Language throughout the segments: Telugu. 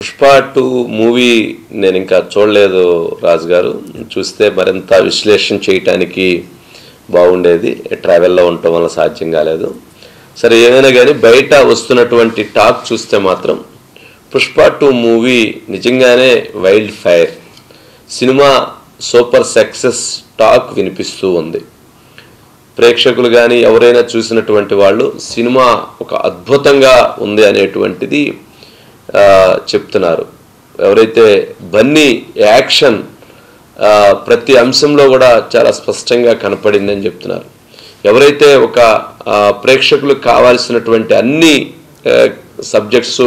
పుష్ప 2 మూవీ నేను ఇంకా చూడలేదు రాజు గారు. చూస్తే మరింత విశ్లేషణ చేయడానికి బాగుండేది. ట్రావెల్లో ఉండటం వల్ల సాధ్యం కాలేదు. సరే, ఏమైనా కానీ బయట వస్తున్నటువంటి టాక్ చూస్తే మాత్రం పుష్ప 2 మూవీ నిజంగానే wild fire cinema, super success talk వినిపిస్తూ ఉంది. ప్రేక్షకులు కానీ ఎవరైనా చూసినటువంటి వాళ్ళు సినిమా ఒక అద్భుతంగా ఉంది అనేటువంటిది చెప్తున్నారు. ఎవరైతే బన్నీ యాక్షన్ ప్రతి అంశంలో కూడా చాలా స్పష్టంగా కనపడిందని చెప్తున్నారు. ఎవరైతే ఒక ప్రేక్షకులకు కావాల్సినటువంటి అన్ని సబ్జెక్ట్స్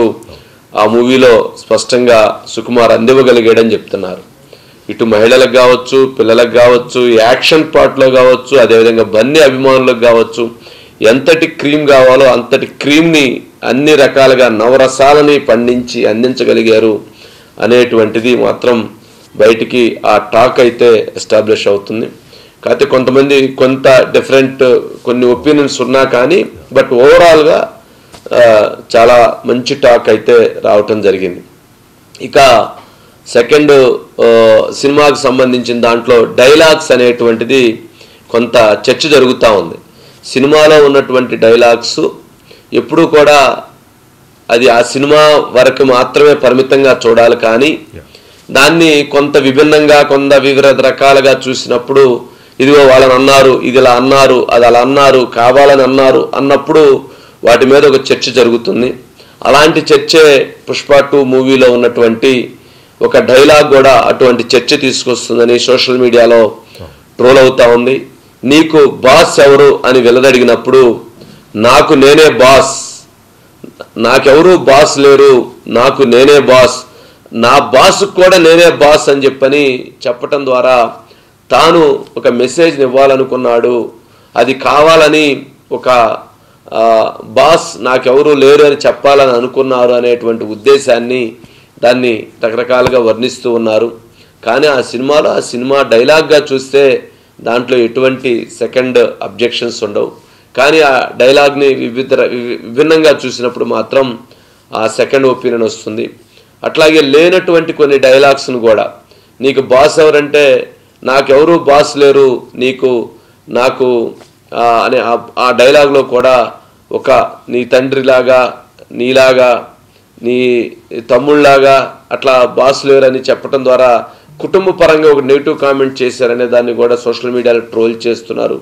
ఆ మూవీలో స్పష్టంగా సుకుమార్ అందివ్వగలిగాడని చెప్తున్నారు. ఇటు మహిళలకు కావచ్చు, పిల్లలకు కావచ్చు, యాక్షన్ పార్ట్లో కావచ్చు, అదేవిధంగా బన్నీ అభిమానులకు కావచ్చు, ఎంతటి క్రీమ్ కావాలో అంతటి క్రీమ్ని అన్ని రకాలుగా నవరసాలని పండించి అందించగలిగారు అనేటువంటిది మాత్రం బయటికి ఆ టాక్ అయితే ఎస్టాబ్లిష్ అవుతుంది. కాకపోతే కొంతమంది కొంత డిఫరెంట్ కొన్ని ఒపీనియన్స్ ఉన్నా కానీ బట్ ఓవరాల్గా చాలా మంచి టాక్ అయితే రావటం జరిగింది. ఇక సెకండ్ సినిమాకు సంబంధించిన దాంట్లో డైలాగ్స్ అనేటువంటిది కొంత చర్చ జరుగుతూ ఉంది. సినిమాలో ఉన్నటువంటి డైలాగ్స్ ఎప్పుడూ కూడా అది ఆ సినిమా వరకు మాత్రమే పరిమితంగా చూడాలి, కానీ దాన్ని కొంత విభిన్నంగా వివిధ రకాలుగా చూసినప్పుడు ఇదిగో వాళ్ళని అన్నారు, ఇది ఇలా అన్నారు, అది అలా అన్నారు, కావాలని అన్నారు అన్నప్పుడు వాటి మీద ఒక చర్చ జరుగుతుంది. అలాంటి చర్చే పుష్ప 2 మూవీలో ఉన్నటువంటి ఒక డైలాగ్ కూడా అటువంటి చర్చ తీసుకొస్తుందని సోషల్ మీడియాలో ట్రోల్ అవుతా ఉంది. నీకు బాస్ ఎవరు అని వెల్లదడిగినప్పుడు నాకు నేనే బాస్, నాకెవరు బాస్ లేరు, నాకు నేనే బాస్, నా బాస్కు కూడా నేనే బాస్ అని చెప్పటం ద్వారా తాను ఒక మెసేజ్ని ఇవ్వాలనుకున్నాడు. అది కావాలని ఒక బాస్ నాకెవరు లేరు అని చెప్పాలని అనుకున్నారు అనేటువంటి ఉద్దేశాన్ని దాన్ని రకరకాలుగా వర్ణిస్తూ ఉన్నారు. కానీ ఆ సినిమా డైలాగ్గా చూస్తే దాంట్లో ఎటువంటి సెకండ్ అబ్జెక్షన్స్ ఉండవు. కానీ ఆ డైలాగ్ని విభిన్నంగా చూసినప్పుడు మాత్రం ఆ సెకండ్ ఒపీనియన్ వస్తుంది. అట్లాగే లేనటువంటి కొన్ని డైలాగ్స్ను కూడా నీకు బాస్ ఎవరంటే నాకెవరు బాస్ లేరు, నాకు అనే ఆ డైలాగ్లో కూడా ఒక నీ తండ్రిలాగా, నీలాగా, నీ తమ్ముళ్ళలాగా అట్లా బాస్ లేరని చెప్పడం ద్వారా కుటుంబ పరంగా ఒక నెగిటివ్ కామెంట్ చేశారనే దాన్ని కూడా సోషల్ మీడియాలో ట్రోల్ చేస్తున్నారు.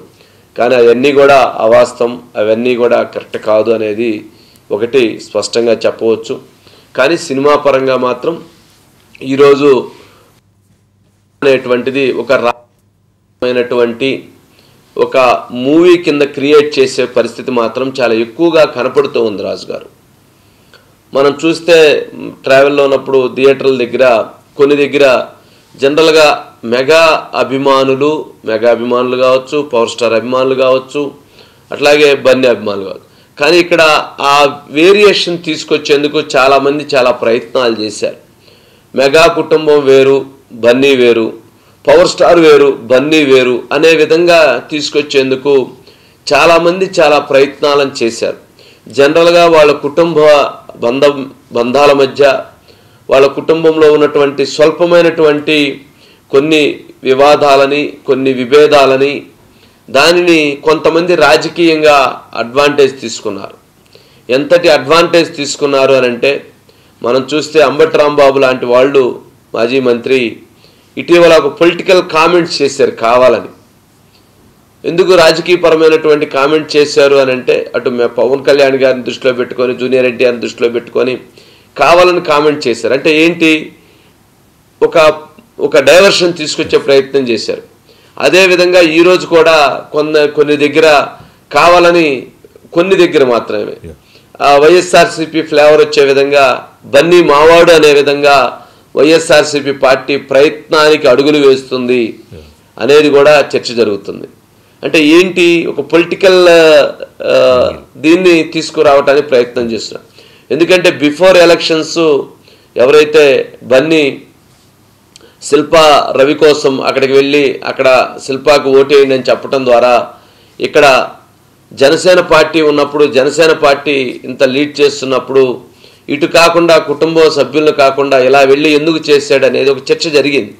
కానీ అవన్నీ కూడా అవాస్తవం, అవన్నీ కూడా కరెక్ట్ కాదు అనేది ఒకటి స్పష్టంగా చెప్పవచ్చు. కానీ సినిమా పరంగా మాత్రం ఈరోజు అనేటువంటిది ఒక రామైనటువంటి ఒక మూవీ కింద క్రియేట్ చేసే పరిస్థితి మాత్రం చాలా ఎక్కువగా కనపడుతూ ఉంది రాజు గారు. మనం చూస్తే ట్రావెల్లో ఉన్నప్పుడు థియేటర్ల దగ్గర కొన్ని దగ్గర జనరల్గా మెగా అభిమానులు కావచ్చు, పవర్ స్టార్ అభిమానులు కావచ్చు, అట్లాగే బన్నీ అభిమానులు కావచ్చు. కానీ ఇక్కడ ఆ వేరియేషన్ తీసుకొచ్చేందుకు చాలామంది చాలా ప్రయత్నాలు చేశారు. మెగా కుటుంబం వేరు, బన్నీ వేరు, పవర్ స్టార్ వేరు, బన్నీ వేరు అనే విధంగా తీసుకొచ్చేందుకు చాలామంది చాలా ప్రయత్నాలను చేశారు. జనరల్గా వాళ్ళ కుటుంబ బంధాల మధ్య, వాళ్ళ కుటుంబంలో ఉన్నటువంటి స్వల్పమైనటువంటి కొన్ని వివాదాలని, కొన్ని విభేదాలని, దానిని కొంతమంది రాజకీయంగా అడ్వాంటేజ్ తీసుకున్నారు. ఎంతటి అడ్వాంటేజ్ తీసుకున్నారు అని అంటే మనం చూస్తే అంబటి రాంబాబు లాంటి వాళ్ళు, మాజీ మంత్రి, ఇటీవల ఒక పొలిటికల్ కామెంట్స్ చేశారు కావాలని. ఎందుకు రాజకీయపరమైనటువంటి కామెంట్ చేశారు అని అంటే అటు పవన్ కళ్యాణ్ గారిని దృష్టిలో పెట్టుకొని, జూనియర్ ఎన్టీఆర్ని దృష్టిలో పెట్టుకొని కావాలని కామెంట్ చేశారు. అంటే ఏంటి, ఒక డైవర్షన్ తీసుకొచ్చే ప్రయత్నం చేశారు. అదేవిధంగా ఈరోజు కూడా కొన్ని దగ్గర కావాలని, కొన్ని దగ్గర మాత్రమే వైఎస్ఆర్సీపీ ఫ్లేవర్ వచ్చే విధంగా బన్నీ మావాడు అనే విధంగా వైఎస్ఆర్సీపీ పార్టీ ప్రయత్నానికి అడుగులు వేస్తుంది అనేది కూడా చర్చ జరుగుతుంది. అంటే ఏంటి, ఒక పొలిటికల్ దీన్ని తీసుకురావడానికి ప్రయత్నం చేస్తున్నారు. ఎందుకంటే బిఫోర్ ఎలక్షన్స్ ఎవరైతే బన్నీ శిల్పా రవి కోసం అక్కడికి వెళ్ళి అక్కడ శిల్పాకు ఓటేయండి అని చెప్పడం ద్వారా ఇక్కడ జనసేన పార్టీ ఉన్నప్పుడు, జనసేన పార్టీ ఇంత లీడ్ చేస్తున్నప్పుడు ఇటు కాకుండా కుటుంబ సభ్యులను కాకుండా ఇలా వెళ్ళి ఎందుకు చేశాడు అనేది ఒక చర్చ జరిగింది.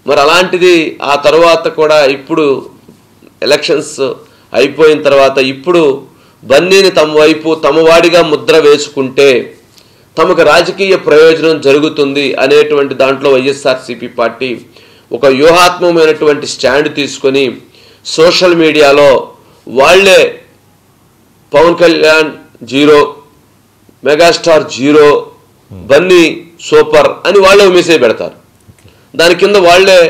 మరి అలాంటిది ఆ తర్వాత కూడా ఇప్పుడు ఎలక్షన్స్ అయిపోయిన తర్వాత ఇప్పుడు బన్నీని తమ వైపు తమవాడిగా ముద్ర వేసుకుంటే తమకు రాజకీయ ప్రయోజనం జరుగుతుంది అనేటువంటి దాంట్లో వైఎస్ఆర్సీపీ పార్టీ ఒక వ్యూహాత్మకమైనటువంటి స్టాండ్ తీసుకొని సోషల్ మీడియాలో వాళ్ళే పవన్ కళ్యాణ్ 0, మెగాస్టార్ 0, బన్నీ సూపర్ అని వాళ్ళే మెసేజ్ పెడతారు. దాని కింద వాళ్ళే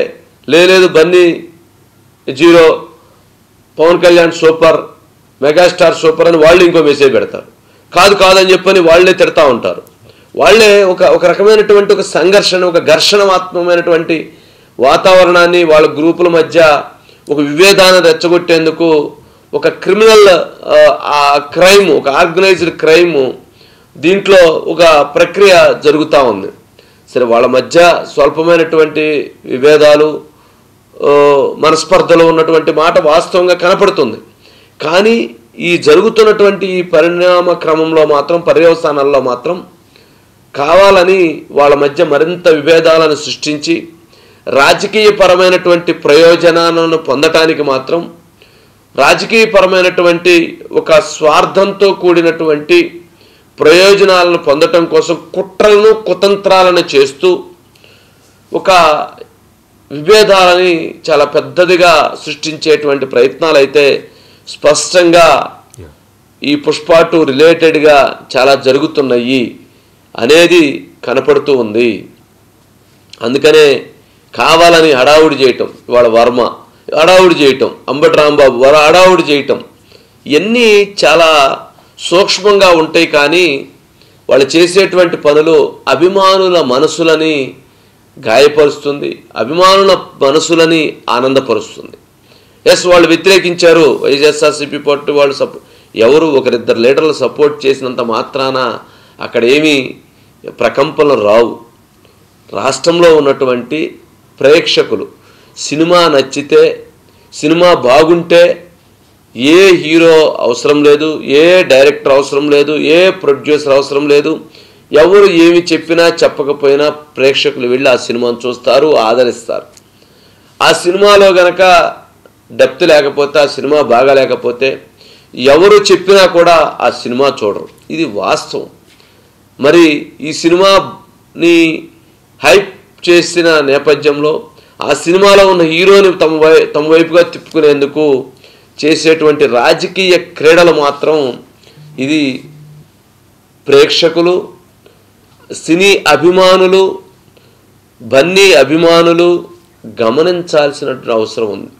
లేదు Bunny 0, Pawan Kalyan super, megastar super అని వాళ్ళు ఇంకో మెసేజ్ పెడతారు. కాదని చెప్పని వాళ్ళే తిడతా ఉంటారు. వాళ్ళే ఒక రకమైనటువంటి ఒక సంఘర్షణ, ఒక ఘర్షణాత్మకమైనటువంటి వాతావరణాన్ని వాళ్ళ గ్రూపుల మధ్య ఒక విభేదాన్ని రెచ్చగొట్టేందుకు ఒక క్రిమినల్ క్రైమ్, ఒక ఆర్గనైజ్డ్ క్రైమ్ దీంట్లో ఒక ప్రక్రియ జరుగుతూ ఉంది. సరే, వాళ్ళ మధ్య స్వల్పమైనటువంటి విభేదాలు, మనస్పర్ధలు ఉన్నటువంటి మాట వాస్తవంగా కనపడుతుంది. కానీ ఈ జరుగుతున్నటువంటి ఈ పరిణామ క్రమంలో మాత్రం, పర్యవసానాల్లో మాత్రం కావాలని వాళ్ళ మధ్య మరింత విభేదాలను సృష్టించి రాజకీయపరమైనటువంటి ప్రయోజనాలను పొందటానికి మాత్రం, రాజకీయపరమైనటువంటి ఒక స్వార్థంతో కూడినటువంటి ప్రయోజనాలను పొందటం కోసం కుట్రలను కుతంత్రాలను చేస్తూ ఒక విభేదాలని చాలా పెద్దదిగా సృష్టించేటువంటి ప్రయత్నాలు అయితే స్పష్టంగా ఈ పుష్ప 2 రిలేటెడ్గా చాలా జరుగుతున్నాయి అనేది కనపడుతూ ఉంది. అందుకనే కావాలని హడావుడి చేయటం, ఇవాళ వర్మ హడావుడి చేయటం, అంబటి రాంబాబు హడావుడి చేయటం, ఇవన్నీ చాలా సూక్ష్మంగా ఉంటాయి. కానీ వాళ్ళు చేసేటువంటి పనులు అభిమానుల మనసులని గాయపరుస్తుంది, అభిమానుల మనసులని ఆనందపరుస్తుంది. ఎస్, వాళ్ళు వ్యతిరేకించారు, వైఎస్ఆర్సీపీ పార్టీ వాళ్ళు ఎవరు ఒకరిద్దరు లీడర్లు సపోర్ట్ చేసినంత మాత్రాన అక్కడ ఏమీ ప్రకంపనలు రావు. రాష్ట్రంలో ఉన్నటువంటి ప్రేక్షకులు సినిమా నచ్చితే, సినిమా బాగుంటే ఏ హీరో అవసరం లేదు, ఏ డైరెక్టర్ అవసరం లేదు, ఏ ప్రొడ్యూసర్ అవసరం లేదు, ఎవరు ఏమి చెప్పినా చెప్పకపోయినా ప్రేక్షకులు వెళ్ళి ఆ సినిమాను చూస్తారు, ఆదరిస్తారు. ఆ సినిమాలో గనక డెప్త్ లేకపోతే, ఆ సినిమా బాగా లేకపోతే ఎవరు చెప్పినా కూడా ఆ సినిమా చూడరు. ఇది వాస్తవం. మరి ఈ సినిమాని హైప్ చేసిన నేపథ్యంలో ఆ సినిమాలో ఉన్న హీరోని తమ వైపుగా తిప్పుకునేందుకు చేసేటువంటి రాజకీయ క్రీడలు మాత్రం ఇది ప్రేక్షకులు, సినీ అభిమానులు, బన్నీ అభిమానులు గమనించాల్సినటువంటి అవసరం ఉంది.